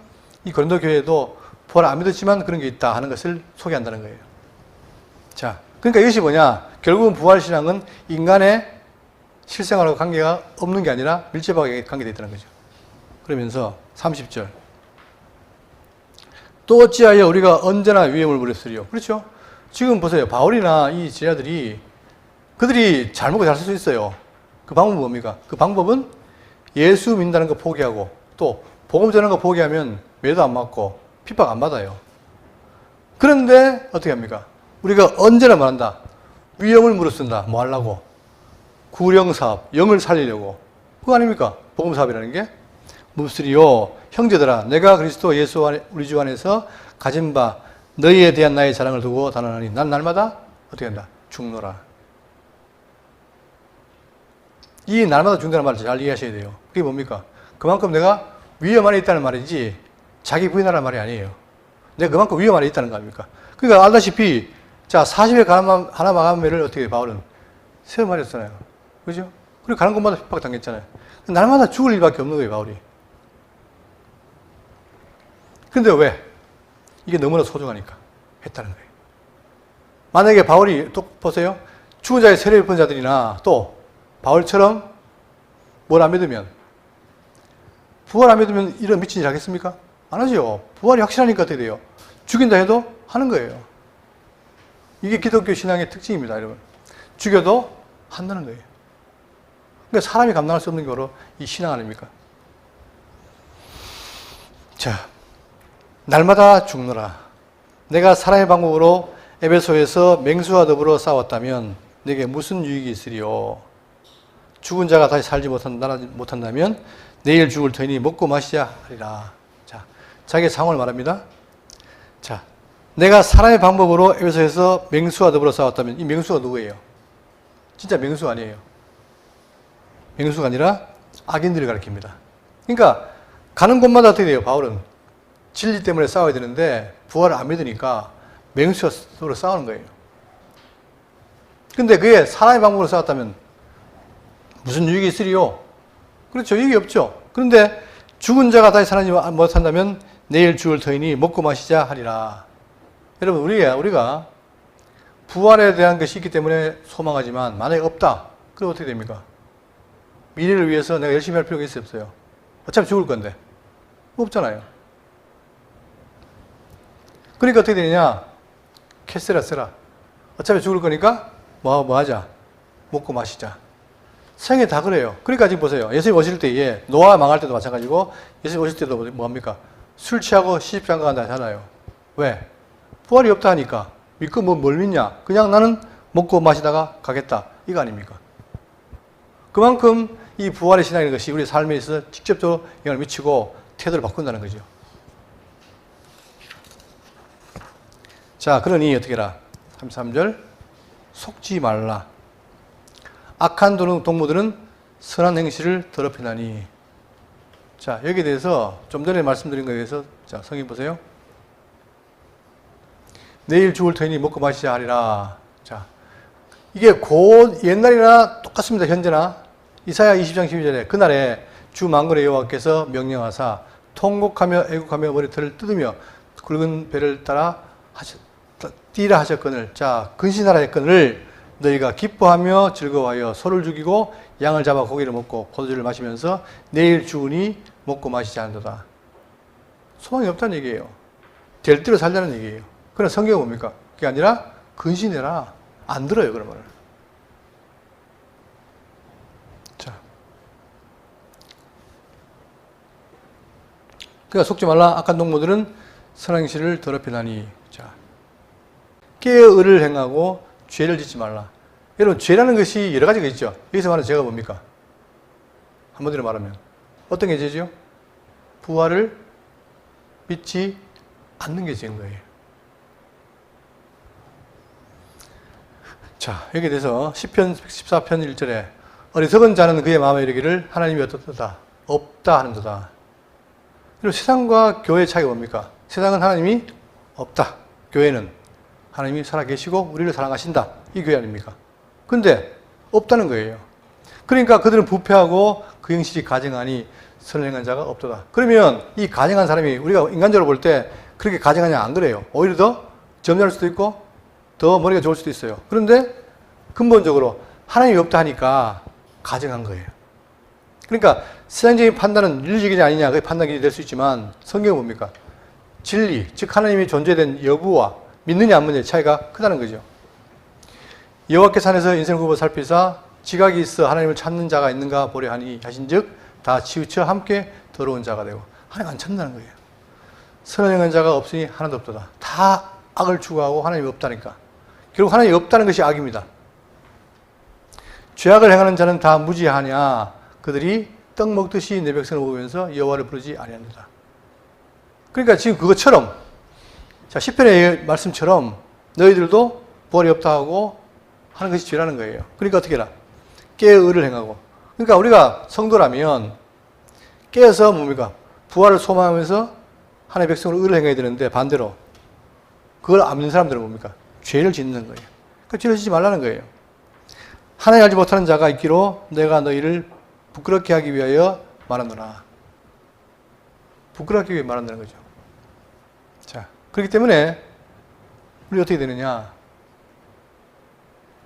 이 고린도 교회도 부활 안 믿었지만 그런 게 있다 하는 것을 소개한다는 거예요. 자, 그러니까 이것이 뭐냐? 결국은 부활신앙은 인간의 실생활과 관계가 없는 게 아니라 밀접하게 관계되어 있다는 거죠. 그러면서 30절. 또 어찌하여 우리가 언제나 위험을 무릅쓰리요. 그렇죠? 지금 보세요. 바울이나 이 제자들이 그들이 잘 먹고 잘 살 수 있어요. 그 방법은 뭡니까? 그 방법은 예수 믿는다는 거 포기하고 또 복음 전하는 거 포기하면 매도 안 맞고 핍박 안 받아요. 그런데 어떻게 합니까? 우리가 언제나 말한다. 위험을 무릅쓴다. 뭐 하려고? 구령사업, 영을 살리려고. 그거 아닙니까? 복음사업이라는 게. 무릅쓰리요. 형제들아, 내가 그리스도 예수 우리 주 안에서 가진 바 너희에 대한 나의 자랑을 두고 단언하니 난 날마다 어떻게 한다? 죽노라. 이 날마다 죽는다는 말을 잘 이해하셔야 돼요. 그게 뭡니까? 그만큼 내가 위험 안에 있다는 말이지 자기 부인하라는 말이 아니에요. 내가 그만큼 위험 안에 있다는 거 아닙니까? 그러니까 알다시피 자 40에 하나 마감매를 어떻게 바울은 세워 말했잖아요. 그죠? 그리고 가는 곳마다 핍박당했잖아요. 날마다 죽을 일밖에 없는 거예요, 바울이. 근데 왜? 이게 너무나 소중하니까 했다는 거예요. 만약에 바울이 또 보세요. 죽은 자의 세례를 본 자들이나 또 바울처럼 뭘 안 믿으면 부활 안 믿으면 이런 미친 일 하겠습니까? 안 하죠. 부활이 확실하니까 어떻게 돼요? 죽인다 해도 하는 거예요. 이게 기독교 신앙의 특징입니다, 여러분. 죽여도 한다는 거예요. 그러니까 사람이 감당할 수 없는 게 바로 이 신앙 아닙니까? 자, 날마다 죽노라. 내가 사람의 방법으로 에베소에서 맹수와 더불어 싸웠다면 내게 무슨 유익이 있으리요? 죽은 자가 다시 살지 못한다면 내일 죽을 터이니 먹고 마시자 하리라. 자, 자기의 상황을 말합니다. 자, 내가 사람의 방법으로 에베소에서 맹수와 더불어 싸웠다면 이 맹수가 누구예요? 진짜 맹수 아니에요. 맹수가 아니라 악인들을 가리킵니다. 그러니까 가는 곳마다 어떻게 돼요? 바울은 진리 때문에 싸워야 되는데 부활을 안 믿으니까 맹수로 싸우는 거예요. 근데 그게 사람의 방법으로 싸웠다면 무슨 유익이 있으리요? 그렇죠. 유익이 없죠. 그런데 죽은 자가 다시 살아나지 못한다면 내일 죽을 터이니 먹고 마시자 하리라. 여러분, 우리가 부활에 대한 것이 있기 때문에 소망하지만 만약에 없다. 그럼 어떻게 됩니까? 미래를 위해서 내가 열심히 할 필요가 있어요, 없어요? 어차피 죽을 건데. 없잖아요. 그러니까 어떻게 되느냐? 캐세라 세라. 어차피 죽을 거니까 뭐 하자? 먹고 마시자. 생애 다 그래요. 그러니까 지금 보세요. 예수님 오실 때에 노아 망할 때도 마찬가지고 예수님 오실 때도 뭐합니까? 술 취하고 시집장가 간다 하잖아요. 왜? 부활이 없다 하니까. 믿고 뭘 믿냐? 그냥 나는 먹고 마시다가 가겠다. 이거 아닙니까? 그만큼 이 부활의 신앙이라는 것이 우리 삶에 있어서 직접적으로 영향을 미치고 태도를 바꾼다는 거죠. 자, 그러니 어떻게 해라? 33절. 속지 말라. 악한 동무들은 선한 행실을 더럽히나니. 자, 여기에 대해서 좀 전에 말씀드린 거에 대해서 자, 성경 보세요. 내일 죽을 터이니 먹고 마시자 하리라. 자, 이게 곧 옛날이나 똑같습니다. 현재나. 이사야 20장 12절에 그날에 주 만군의 여호와께서 명령하사 통곡하며 애국하며 머리털을 뜯으며 굵은 배를 따라 뛰라 하셨거늘. 자, 근신하라 했거늘 너희가 기뻐하며 즐거워하여 소를 죽이고 양을 잡아 고기를 먹고 포도주를 마시면서 내일 죽으니 먹고 마시지 않는도다. 소망이 없다는 얘기예요. 될 대로 살자는 얘기예요. 그러나 성경은 뭡니까? 그게 아니라 근신해라. 안 들어요, 그런 말을. 자, 그러니까 속지 말라. 악한 동무들은 선한 행실을 더럽히나니. 자, 깨어 의를 행하고 죄를 짓지 말라. 여러분, 죄라는 것이 여러 가지가 있죠. 여기서 말하는 죄가 뭡니까? 한마디로 말하면 어떤 게 죄죠? 부활을 믿지 않는 게 죄인 거예요. 자, 여기에 대해서 시편 14편 1절에 어리석은 자는 그의 마음에 이르기를 하나님이 어떻다? 없다 하는도다. 그리고 세상과 교회의 차이가 뭡니까? 세상은 하나님이 없다. 교회는 하나님이 살아계시고 우리를 사랑하신다. 이 교회 아닙니까? 근데 없다는 거예요. 그러니까 그들은 부패하고 그 형식이 가증하니 선행한 자가 없도다. 그러면 이 가증한 사람이 우리가 인간적으로 볼 때 그렇게 가증하냐? 안 그래요. 오히려 더 점잖을 수도 있고 더 머리가 좋을 수도 있어요. 그런데 근본적으로 하나님이 없다 하니까 가증한 거예요. 그러니까 세상적인 판단은 윤리적이냐 아니냐 그게 판단이 될 수 있지만 성경은 뭡니까? 진리, 즉 하나님이 존재된 여부와 믿느냐 안 믿느냐의 차이가 크다는 거죠. 여호와께서 산에서 인생을 굽어 살피사 지각이 있어 하나님을 찾는 자가 있는가 보려 하니 하신즉 다 치우쳐 함께 더러운 자가 되고 하나님 안 찾는다는 거예요. 선을 행한 자가 없으니 하나도 없도다. 다 악을 추구하고 하나님이 없다니까. 결국 하나님이 없다는 것이 악입니다. 죄악을 행하는 자는 다 무지하냐. 그들이 떡 먹듯이 내 백성을 먹으면서 여호와를 부르지 아니한다. 그러니까 지금 그것처럼 자, 시편의 말씀처럼 너희들도 부활이 없다 하고 하는 것이 죄라는 거예요. 그러니까 어떻게 해라? 깨어 의를 행하고. 그러니까 우리가 성도라면 깨어서 뭡니까? 부활을 소망하면서 하나님의 백성으로 의를 행해야 되는데 반대로 그걸 안 믿는 사람들은 뭡니까? 죄를 짓는 거예요. 그러니까 죄를 짓지 말라는 거예요. 하나님 알지 못하는 자가 있기로 내가 너희를 부끄럽게 하기 위하여 말하노라. 부끄럽게 위해 말한다는 거죠. 자, 그렇기 때문에 우리 어떻게 되느냐?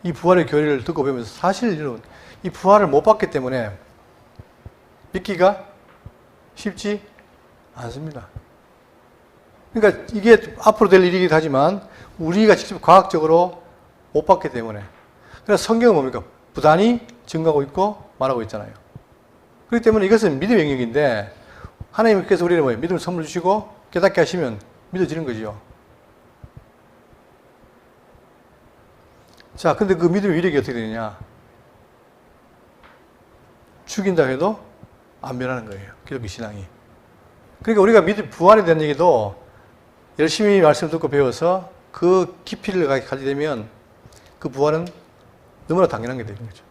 이 부활의 교리를 듣고 배우면서 사실 이 부활을 못 받기 때문에 믿기가 쉽지 않습니다. 그러니까 이게 앞으로 될 일이기도 하지만 우리가 직접 과학적으로 못 받기 때문에. 그래서 성경은 뭡니까? 부단히 증거하고 있고 말하고 있잖아요. 그렇기 때문에 이것은 믿음의 영역인데 하나님께서 우리를 뭐예요? 믿음을 선물 주시고 깨닫게 하시면 믿어지는 거죠. 자, 근데 그 믿음의 위력이 어떻게 되느냐? 죽인다 해도 안 변하는 거예요. 기독교 신앙이. 그러니까 우리가 부활에 대한 얘기도 열심히 말씀 듣고 배워서 그 깊이를 가게 되면 그 부활은 너무나 당연한 게 되는 거죠.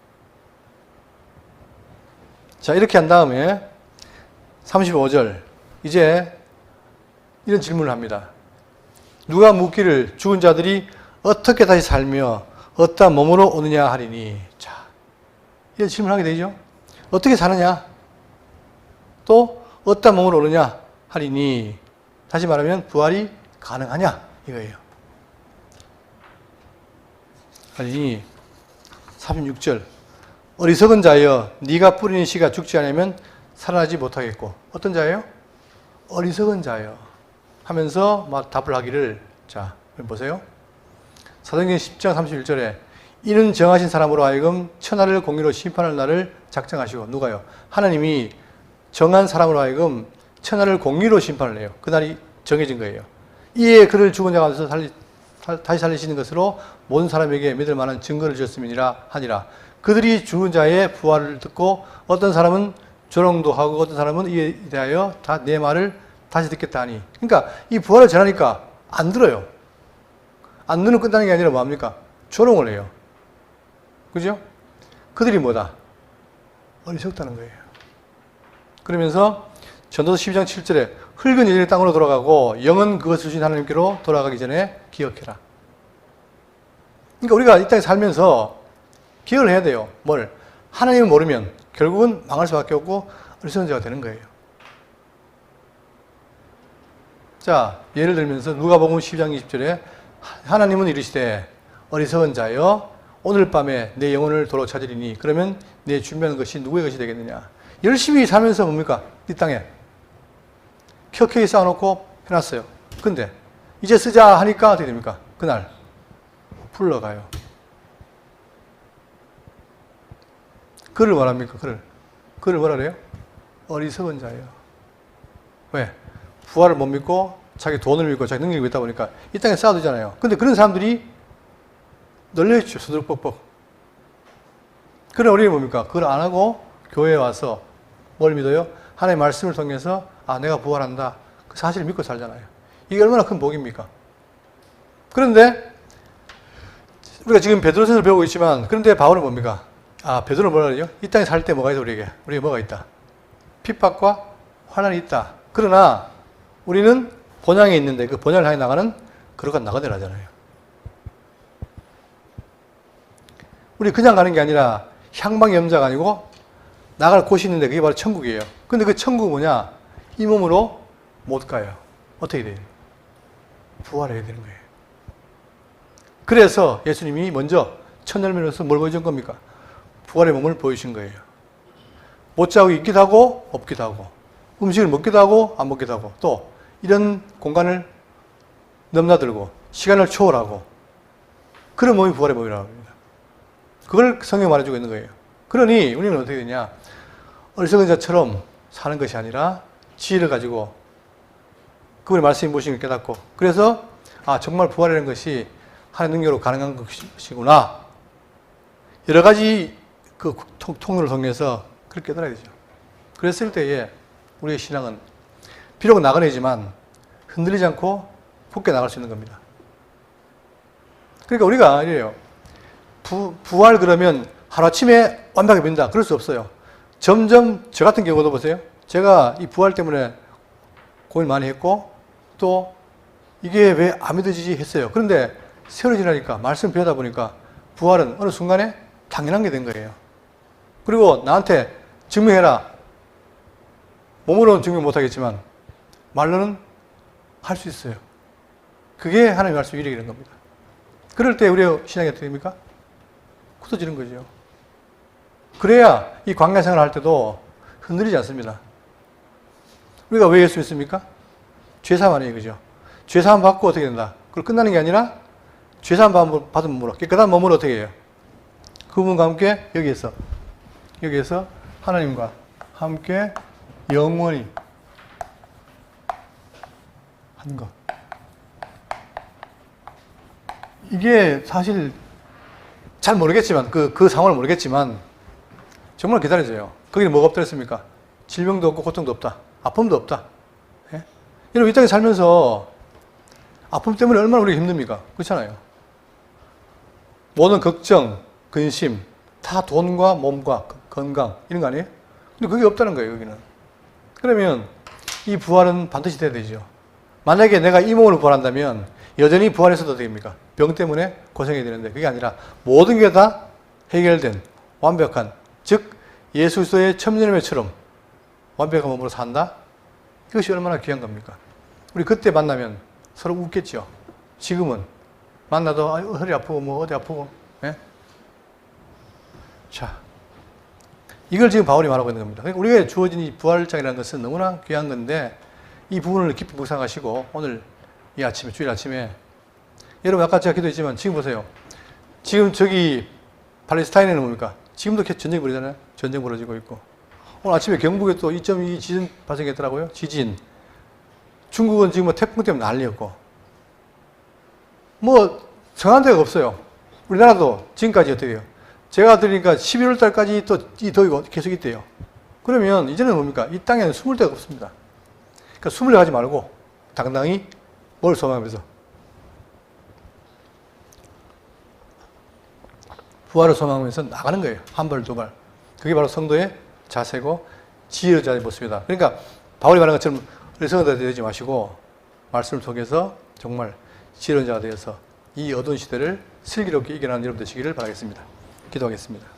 자, 이렇게 한 다음에 35절 이제 이런 질문을 합니다. 누가 묻기를 죽은 자들이 어떻게 다시 살며 어떠한 몸으로 오느냐 하리니. 자, 이런 질문을 하게 되죠. 어떻게 사느냐? 또 어떠한 몸으로 오느냐 하리니. 다시 말하면 부활이 가능하냐 이거예요. 하리니 36절 어리석은 자여 네가 뿌리는 씨가 죽지 않으면 살아나지 못하겠고. 어떤 자예요? 어리석은 자여 하면서 막 답을 하기를. 자, 보세요. 사도행전 10장 31절에 이는 정하신 사람으로 하여금 천하를 공의로 심판할 날을 작정하시고. 누가요? 하나님이 정한 사람으로 하여금 천하를 공의로 심판을 해요. 그날이 정해진 거예요. 이에 그를 죽은 자 가운데서 다시 살리시는 것으로 모든 사람에게 믿을 만한 증거를 주셨음이니라 하니라. 그들이 죽은 자의 부활을 듣고 어떤 사람은 조롱도 하고 어떤 사람은 이에 대하여 다 내 말을 다시 듣겠다 하니. 그러니까 이 부활을 전하니까 안 들어요. 안 듣는 끝나는 게 아니라 뭐합니까? 조롱을 해요. 그죠? 그들이 뭐다? 어리석다는 거예요. 그러면서 전도서 12장 7절에 흙은 여전히 땅으로 돌아가고 영은 그것을 주신 하나님께로 돌아가기 전에 기억해라. 그러니까 우리가 이 땅에 살면서 기억을 해야 돼요. 뭘? 하나님을 모르면 결국은 망할 수밖에 없고 어리석은 자가 되는 거예요. 자, 예를 들면서 누가복음 12장 20절에 하나님은 이르시되 어리석은 자여 오늘 밤에 내 영혼을 도로 찾으리니. 그러면 내 준비하는 것이 누구의 것이 되겠느냐? 열심히 살면서 뭡니까? 이 땅에 켜켜이 쌓아놓고 해놨어요. 근데 이제 쓰자 하니까 어떻게 됩니까? 그날 풀러가요. 그를 뭐랍니까? 그를 뭐라 그래요? 어리석은 자예요. 왜? 부활을 못 믿고 자기 돈을 믿고 자기 능력을 믿다 보니까 이 땅에 쌓아두잖아요. 근데 그런 사람들이 널려있죠. 수두룩뻑뻑. 그래 우리는 뭡니까? 그걸 안 하고 교회에 와서 뭘 믿어요? 하나님의 말씀을 통해서 아 내가 부활한다. 그 사실을 믿고 살잖아요. 이게 얼마나 큰 복입니까? 그런데 우리가 지금 베드로전서를 배우고 있지만 그런데 바울은 뭡니까? 아 베드로는 뭐라 그러죠? 이 땅에 살 때 뭐가 있어 우리에게 뭐가 있다? 핍박과 환난이 있다. 그러나 우리는 본향에 있는데 그 본향을 향해 나가는 걸어가 나가더라잖아요. 우리 그냥 가는 게 아니라 향방의 염자가 아니고 나갈 곳이 있는데 그게 바로 천국이에요. 근데 그 천국은 뭐냐? 이 몸으로 못 가요. 어떻게 돼요? 부활해야 되는 거예요. 그래서 예수님이 먼저 첫 열매로서 뭘 보여준 겁니까? 부활의 몸을 보여주신 거예요. 못 자고 있기도 하고 없기도 하고 음식을 먹기도 하고 안 먹기도 하고 또 이런 공간을 넘나들고 시간을 초월하고 그런 몸이 부활의 몸이라고 합니다. 그걸 성경이 말해주고 있는 거예요. 그러니 우리는 어떻게 되냐? 어리석은 자처럼 사는 것이 아니라 지혜를 가지고 그분의 말씀이 무엇인가 깨닫고 그래서 아 정말 부활이라는 것이 하나님의 능력으로 가능한 것이구나. 여러 가지 그 통로를 통해서 그렇게 깨달아야 되죠. 그랬을 때에 우리의 신앙은 비록 나그네지만 흔들리지 않고 굳게 나갈 수 있는 겁니다. 그러니까 우리가 이래요. 부활 그러면 하루아침에 완벽하게 믿는다. 그럴 수 없어요. 점점 저 같은 경우도 보세요. 제가 이 부활 때문에 고민 많이 했고 또 이게 왜 안 믿어지지 했어요. 그런데 세월이 지나니까 말씀 배우다 보니까 부활은 어느 순간에 당연한 게 된 거예요. 그리고 나한테 증명해라. 몸으로는 증명 못하겠지만 말로는 할 수 있어요. 그게 하나님의 말씀 위력이 되는 겁니다. 그럴 때 우리의 신앙이 어떻게 됩니까? 굳어지는 거죠. 그래야 이 광야 생활을 할 때도 흔들리지 않습니다. 우리가 왜 예수 믿습니까? 죄사함 아니에요, 그죠? 죄사함 받고 어떻게 된다? 그걸 끝나는 게 아니라 죄사함 받으면 뭐라? 깨끗한 몸을 어떻게 해요? 그분과 함께 여기에서 하나님과 함께 영원히 하는 것. 이게 사실 잘 모르겠지만 그 상황을 모르겠지만 정말 기다려져요. 거기는 뭐가 없더랬습니까? 질병도 없고 고통도 없다. 아픔도 없다. 예? 여러분 이 땅에 살면서 아픔 때문에 얼마나 우리가 힘듭니까? 그렇잖아요. 모든 걱정, 근심 다 돈과 몸과 건강 이런 거 아니에요? 근데 그게 없다는 거예요, 여기는. 그러면 이 부활은 반드시 돼야 되죠. 만약에 내가 이 몸으로 부활한다면 여전히 부활해서도 어떻게 됩니까? 병 때문에 고생해야 되는데 그게 아니라 모든 게 다 해결된 완벽한, 즉 예수 그리스도의 천년의처럼 완벽한 몸으로 산다? 이것이 얼마나 귀한 겁니까? 우리 그때 만나면 서로 웃겠죠. 지금은 만나도 허리 아프고 뭐 어디 아프고. 예? 자, 이걸 지금 바울이 말하고 있는 겁니다. 그러니까 우리가 주어진 이 부활장이라는 것은 너무나 귀한 건데 이 부분을 깊이 묵상하시고 오늘 이 아침에, 주일 아침에 여러분 아까 제가 기도했지만 지금 보세요. 지금 저기 팔레스타인에는 뭡니까? 지금도 전쟁이 벌이잖아요. 전쟁 벌어지고 있고. 오늘 아침에 경북에 또 2.2 지진 발생했더라고요. 지진. 중국은 지금 뭐 태풍 때문에 난리였고. 뭐 정한 데가 없어요. 우리나라도 지금까지 어떻게 해요? 제가 들으니까 11월 달까지 또 이 더위가 계속 있대요. 그러면 이제는 뭡니까? 이 땅에는 숨을 데가 없습니다. 그러니까 숨으려 하지 말고 당당히 뭘 소망하면서 부활을 소망하면서 나가는 거예요. 한 발, 두 발. 그게 바로 성도의 자세고 지혜의 자의 모습이다. 그러니까 바울이 말하는 것처럼 어리석은 되지 마시고 말씀을 통해서 정말 지혜로운 자가 되어서 이 어두운 시대를 슬기롭게 이겨내는 여러분 되시기를 바라겠습니다. 기도하겠습니다.